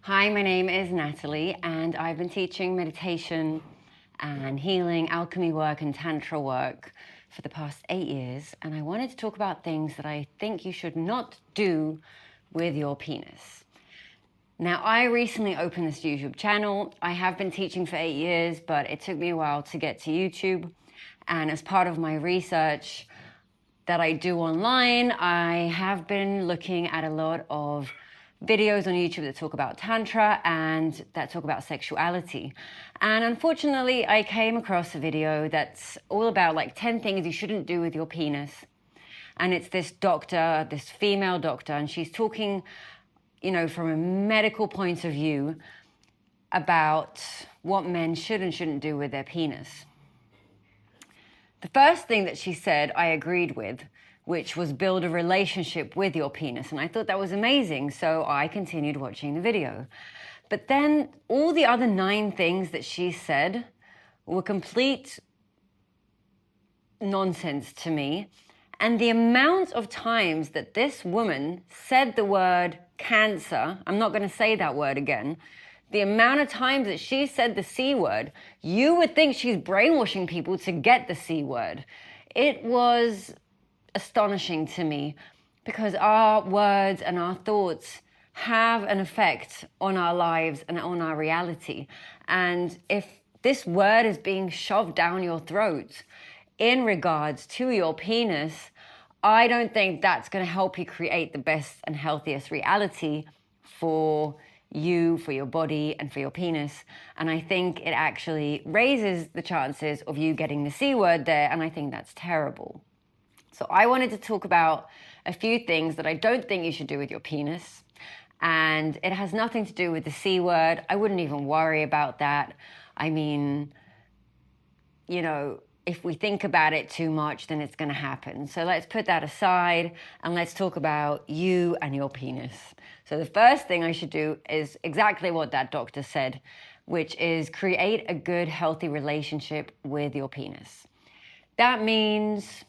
Hi, my name is Natalie, and I've been teaching meditation and healing, alchemy work, and tantra work for the past 8 years. And I wanted to talk about things that I think you should not do with your penis. Now, I recently opened this YouTube channel. I have been teaching for 8 years, but it took me a while to get to YouTube. And as part of my research that I do online, I have been looking at a lot of videos on YouTube that talk about Tantra and that talk about sexuality. And unfortunately, I came across a video that's all about like 10 things you shouldn't do with your penis. And it's this doctor, this female doctor, and she's talking, from a medical point of view about what men should and shouldn't do with their penis. The first thing that she said, I agreed with, which was build a relationship with your penis. And I thought that was amazing, so I continued watching the video. But then all the other 9 things that she said were complete nonsense to me. And the amount of times that this woman said the word cancer, I'm not going to say that word again, the amount of times that she said the C word, you would think she's brainwashing people to get the C word. It was astonishing to me because our words and our thoughts have an effect on our lives and on our reality. And if this word is being shoved down your throat in regards to your penis, I don't think that's going to help you create the best and healthiest reality for you, for your body, and for your penis. And I think it actually raises the chances of you getting the C word there, and I think that's terrible. So I wanted to talk about a few things that I don't think you should do with your penis. And it has nothing to do with the C word. I wouldn't even worry about that. I mean, if we think about it too much, then it's going to happen. So let's put that aside and let's talk about you and your penis. So the first thing I should do is exactly what that doctor said, which is create a good, healthy relationship with your penis. That means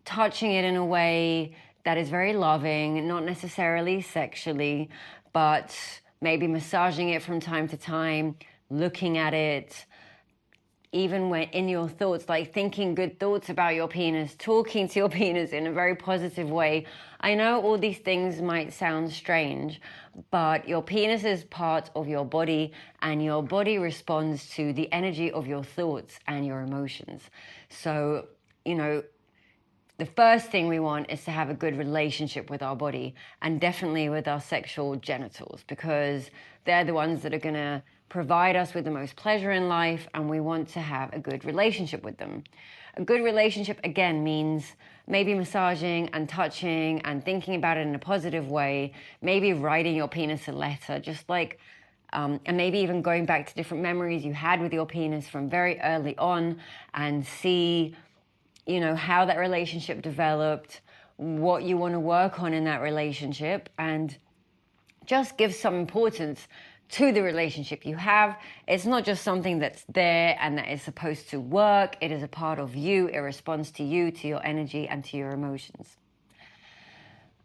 touching it in a way that is very loving, not necessarily sexually, but maybe massaging it from time to time, looking at it, even when in your thoughts, like thinking good thoughts about your penis, talking to your penis in a very positive way. I know all these things might sound strange, but your penis is part of your body and your body responds to the energy of your thoughts and your emotions. So, the first thing we want is to have a good relationship with our body and definitely with our sexual genitals, because they're the ones that are going to provide us with the most pleasure in life, and we want to have a good relationship with them. A good relationship, again, means maybe massaging and touching and thinking about it in a positive way, maybe writing your penis a letter, just like, and maybe even going back to different memories you had with your penis from very early on and see how that relationship developed, what you want to work on in that relationship, and just give some importance to the relationship you have. It's not just something that's there and that is supposed to work. It is a part of you. It responds to you, to your energy, and to your emotions.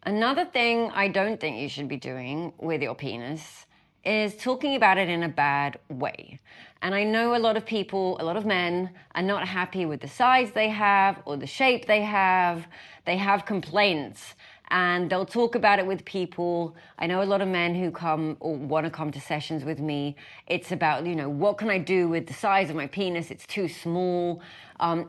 Another thing I don't think you should be doing with your penis is talking about it in a bad way. And I know a lot of people, a lot of men are not happy with the size they have or the shape they have. They have complaints and they'll talk about it with people. I know a lot of men who come or want to come to sessions with me. It's about, what can I do with the size of my penis? It's too small.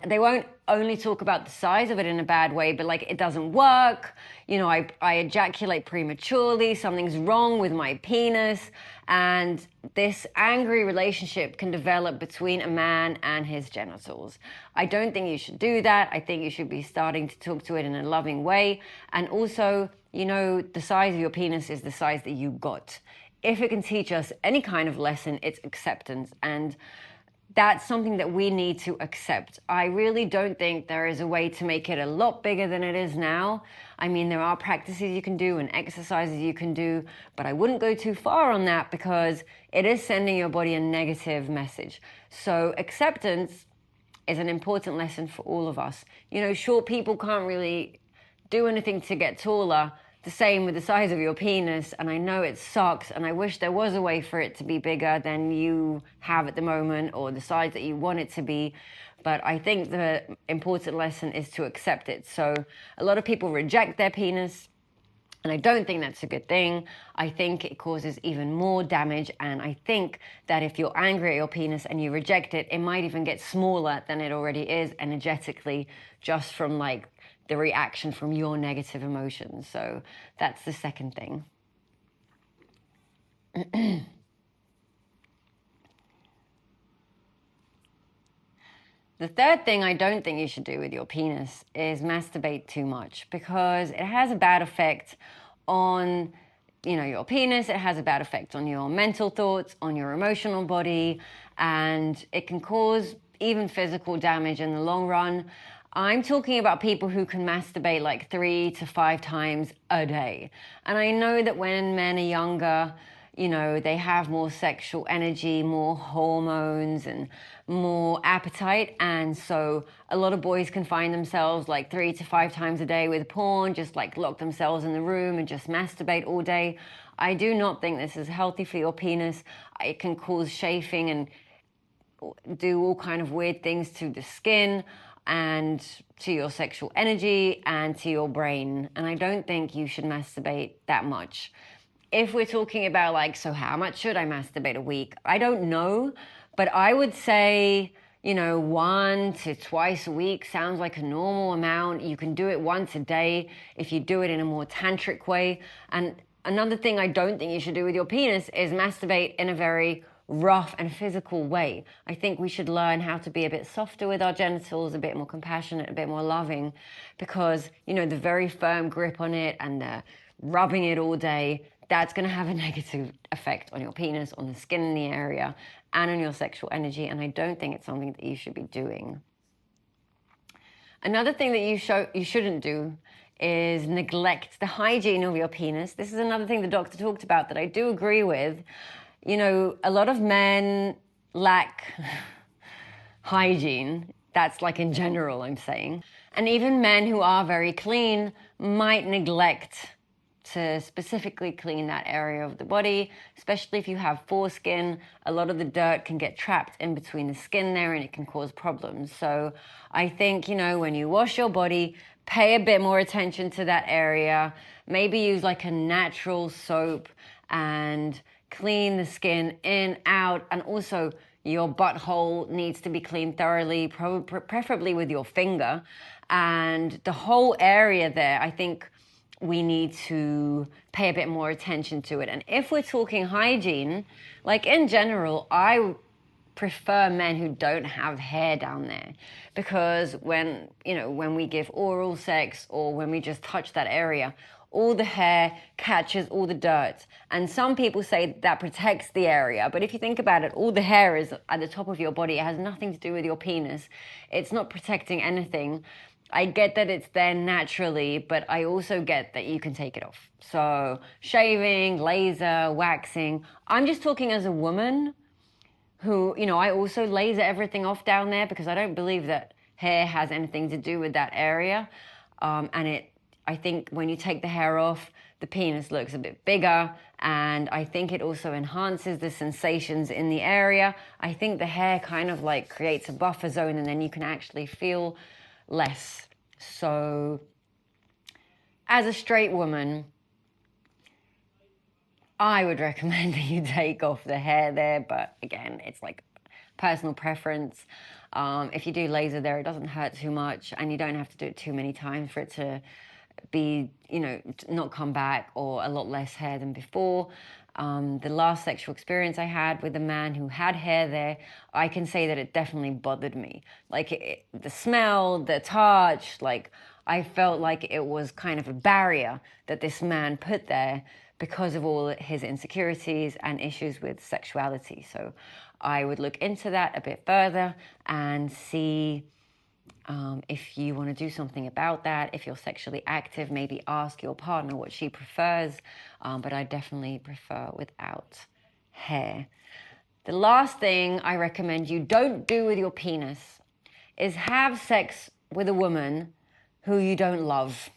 They won't only talk about the size of it in a bad way, but like it doesn't work. I ejaculate prematurely. Something's wrong with my penis. And this angry relationship can develop between a man and his genitals. I don't think you should do that. I think you should be starting to talk to it in a loving way. And also, the size of your penis is the size that you got. If it can teach us any kind of lesson, it's acceptance. And that's something that we need to accept. I really don't think there is a way to make it a lot bigger than it is now. I mean, there are practices you can do and exercises you can do, but I wouldn't go too far on that because it is sending your body a negative message. So acceptance is an important lesson for all of us. Short people can't really do anything to get taller. the same with the size of your penis, and I know it sucks, and I wish there was a way for it to be bigger than you have at the moment, or the size that you want it to be. But I think the important lesson is to accept it. So a lot of people reject their penis, and I don't think that's a good thing. I think it causes even more damage, and I think that if you're angry at your penis and you reject it, it might even get smaller than it already is energetically, just from like the reaction from your negative emotions. So that's the second thing. The third thing I don't think you should do with your penis is masturbate too much, because it has a bad effect on, your penis. It has a bad effect on your mental thoughts, on your emotional body, and it can cause even physical damage in the long run. I'm talking about people who can masturbate like 3 to 5 times a day. And I know that when men are younger, they have more sexual energy, more hormones, and more appetite. And so a lot of boys can find themselves like 3 to 5 times a day with porn, just like lock themselves in the room and just masturbate all day. I do not think this is healthy for your penis. It can cause chafing and do all kind of weird things to the skin and to your sexual energy and to your brain. And I don't think you should masturbate that much. If we're talking about like, so how much should I masturbate a week? I don't know, but I would say, 1 to twice a week sounds like a normal amount. You can do it once a day if you do it in a more tantric way. And another thing I don't think you should do with your penis is masturbate in a very rough and physical way. I think we should learn how to be a bit softer with our genitals, a bit more compassionate, a bit more loving, because, the very firm grip on it and the rubbing it all day, that's going to have a negative effect on your penis, on the skin in the area, and on your sexual energy. And I don't think it's something that you should be doing. Another thing that you shouldn't do is neglect the hygiene of your penis. This is another thing the doctor talked about that I do agree with. A lot of men lack hygiene. That's like in general, I'm saying. And even men who are very clean might neglect to specifically clean that area of the body, especially if you have foreskin. A lot of the dirt can get trapped in between the skin there and it can cause problems. So I think, when you wash your body, pay a bit more attention to that area. Maybe use like a natural soap and clean the skin in, out, and also your butthole needs to be cleaned thoroughly, preferably with your finger. And the whole area there, I think we need to pay a bit more attention to it. And if we're talking hygiene, like in general, I prefer men who don't have hair down there, because when we give oral sex or when we just touch that area, all the hair catches all the dirt. And some people say that protects the area. But if you think about it, all the hair is at the top of your body. It has nothing to do with your penis. It's not protecting anything. I get that it's there naturally, but I also get that you can take it off. So shaving, laser, waxing. I'm just talking as a woman who, I also laser everything off down there, because I don't believe that hair has anything to do with that area. I think when you take the hair off, the penis looks a bit bigger, and I think it also enhances the sensations in the area. I think the hair kind of like creates a buffer zone, and then you can actually feel less. So as a straight woman, I would recommend that you take off the hair there, but again, it's like personal preference. If you do laser there, it doesn't hurt too much, and you don't have to do it too many times for it to be, not come back, or a lot less hair than before. The last sexual experience I had with a man who had hair there, I can say that it definitely bothered me. Like the smell, the touch, like I felt like it was kind of a barrier that this man put there because of all his insecurities and issues with sexuality. So I would look into that a bit further and see if you want to do something about that. If you're sexually active, maybe ask your partner what she prefers, but I definitely prefer without hair. The last thing I recommend you don't do with your penis is have sex with a woman who you don't love.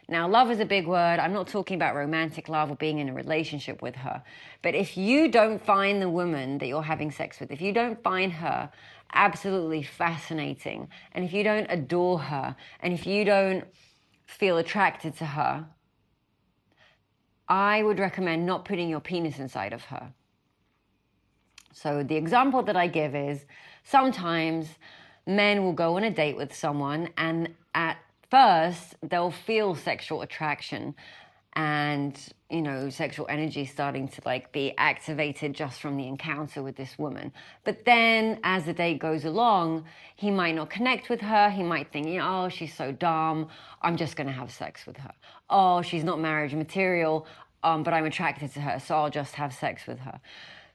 Now, love is a big word. I'm not talking about romantic love or being in a relationship with her. But if you don't find the woman that you're having sex with, if you don't find her absolutely fascinating, and if you don't adore her, and if you don't feel attracted to her, I would recommend not putting your penis inside of her. So the example that I give is sometimes men will go on a date with someone, and at first they'll feel sexual attraction and, you know, sexual energy starting to like be activated just from the encounter with this woman. But then as the date goes along, he might not connect with her. He might think, you know, oh, she's so dumb, I'm just going to have sex with her. Oh, she's not marriage material, but I'm attracted to her, so I'll just have sex with her.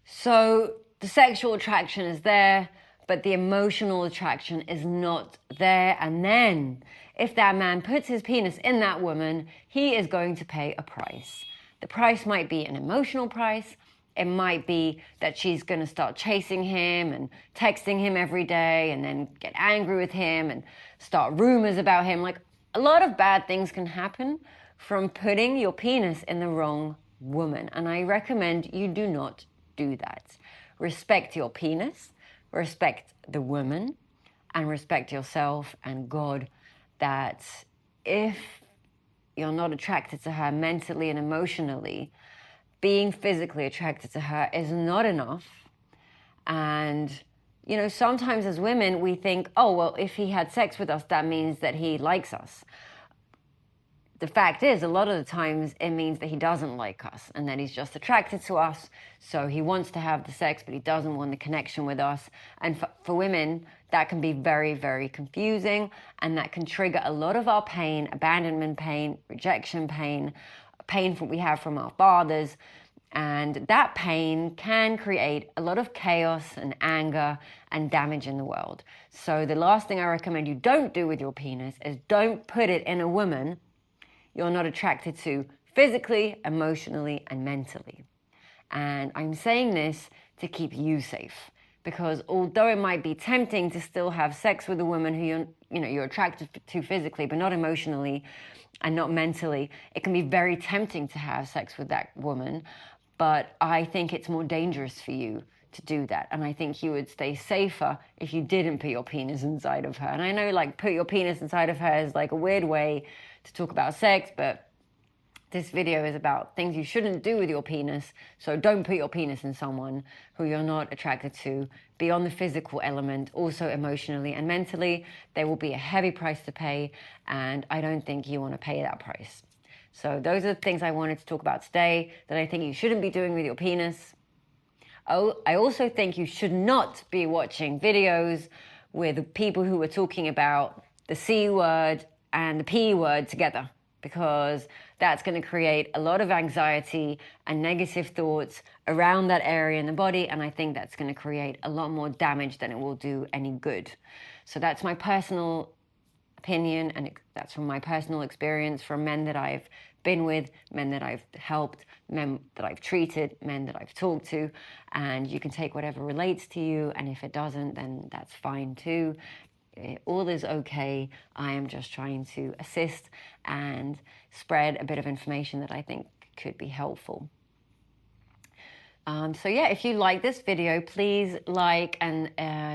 So the sexual attraction is there, but the emotional attraction is not there. And then if that man puts his penis in that woman, he is going to pay a price. The price might be an emotional price. It might be that she's going to start chasing him and texting him every day and then get angry with him and start rumors about him. Like, a lot of bad things can happen from putting your penis in the wrong woman. And I recommend you do not do that. Respect your penis, respect the woman, and respect yourself and God, that if you're not attracted to her mentally and emotionally, being physically attracted to her is not enough. And, you know, sometimes as women, we think, oh, well, if he had sex with us, that means that he likes us. The fact is, a lot of the times it means that he doesn't like us and that he's just attracted to us. So he wants to have the sex, but he doesn't want the connection with us. And for women, that can be very, very confusing. And that can trigger a lot of our pain, abandonment pain, rejection pain, pain we have from our fathers. And that pain can create a lot of chaos and anger and damage in the world. So the last thing I recommend you don't do with your penis is don't put it in a woman you're not attracted to physically, emotionally, and mentally. And I'm saying this to keep you safe, because although it might be tempting to still have sex with a woman who you're attracted to physically, but not emotionally and not mentally, it can be very tempting to have sex with that woman. But I think it's more dangerous for you to do that. And I think you would stay safer if you didn't put your penis inside of her. And I know, like, put your penis inside of her is like a weird way to talk about sex, but this video is about things you shouldn't do with your penis. So don't put your penis in someone who you're not attracted to. Beyond the physical element, also emotionally and mentally, there will be a heavy price to pay, and I don't think you want to pay that price. So those are the things I wanted to talk about today that I think you shouldn't be doing with your penis. Oh, I also think you should not be watching videos with people who are talking about the C word and the P word together, because that's going to create a lot of anxiety and negative thoughts around that area in the body, and I think that's going to create a lot more damage than it will do any good. So that's my personal opinion, and that's from my personal experience from men that I've been with, men that I've helped, men that I've treated, men that I've talked to, and you can take whatever relates to you, and if it doesn't, then that's fine too. All is okay. I am just trying to assist and spread a bit of information that I think could be helpful. So yeah, if you like this video, please like and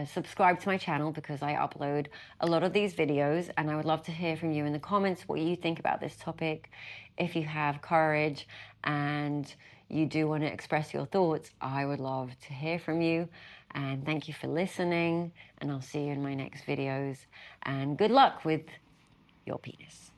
subscribe to my channel, because I upload a lot of these videos, and I would love to hear from you in the comments what you think about this topic. If you have courage and you do want to express your thoughts, I would love to hear from you. And thank you for listening, and I'll see you in my next videos. And good luck with your penis.